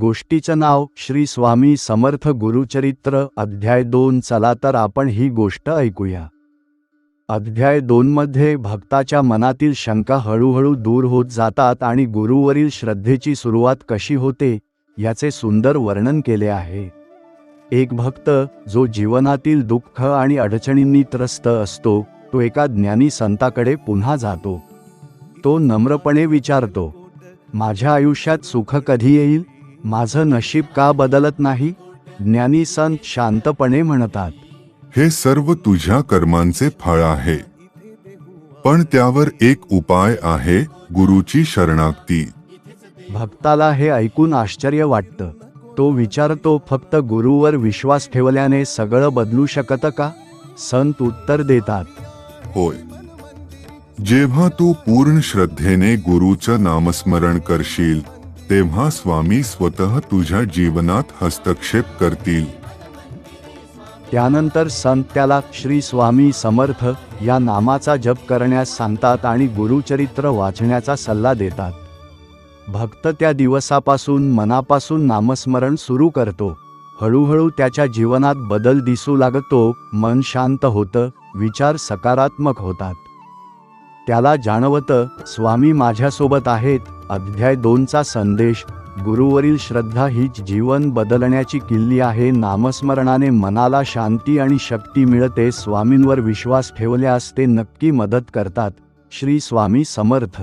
गोष्टीचं नाव श्री स्वामी समर्थ गुरुचरित्र अध्याय 2। चला तर आपण ही गोष्ट ऐकूया। अध्याय 2 मध्ये भक्ताच्या मनातील शंका हळूहळू दूर होत जातात आणि गुरुवरील श्रद्धेची सुरुवात कशी होते याचे सुंदर वर्णन केले आहे। एक भक्त जो जीवनातील दुःख आणि अडचणींनी त्रस्त असतो तो एका ज्ञानी संताकडे पुन्हा जातो। तो नम्रपणे विचारतो, माझ्या आयुष्यात सुख कधी येईल? माझं नशीब का बदलत नाही? ज्ञानी संत शांतपणे म्हणतात, हे सर्व तुझ्या कर्मांचे फळ आहे, पण त्यावर एक उपाय आहे, गुरुची शरणागती। भक्ताला हे ऐकून आश्चर्य वाटतं। तो विचारतो, फक्त गुरुवर विश्वास ठेवल्याने सगळं बदलू शकतं का? संत उत्तर देतात, होय, जेव्हा तू पूर्ण श्रद्धेने गुरुचं नामस्मरण करशील तेव्हा स्वामी स्वतः तुझ्या जीवनात हस्तक्षेप करतील। त्यानंतर संत त्याला श्री स्वामी समर्थ या नामाचा जप करण्यास सांगतात आणि गुरुचरित्र वाचण्याचा सल्ला देतात। भक्त त्या दिवसापासून मनापासून नामस्मरण सुरू करतो। हळूहळू त्याच्या जीवनात बदल दिसू लागतो, मन शांत होतं, विचार सकारात्मक होतात। त्याला जाणवतं, स्वामी माझ्यासोबत आहेत। अध्याय 2चा संदेश, गुरुवरील श्रद्धा हीच जीवन बदलण्याची किल्ली आहे। नामस्मरणाने मनाला शांती आणि शक्ती मिळते। स्वामींवर विश्वास ठेवल्यास ते नक्की मदत करतात। श्री स्वामी समर्थ।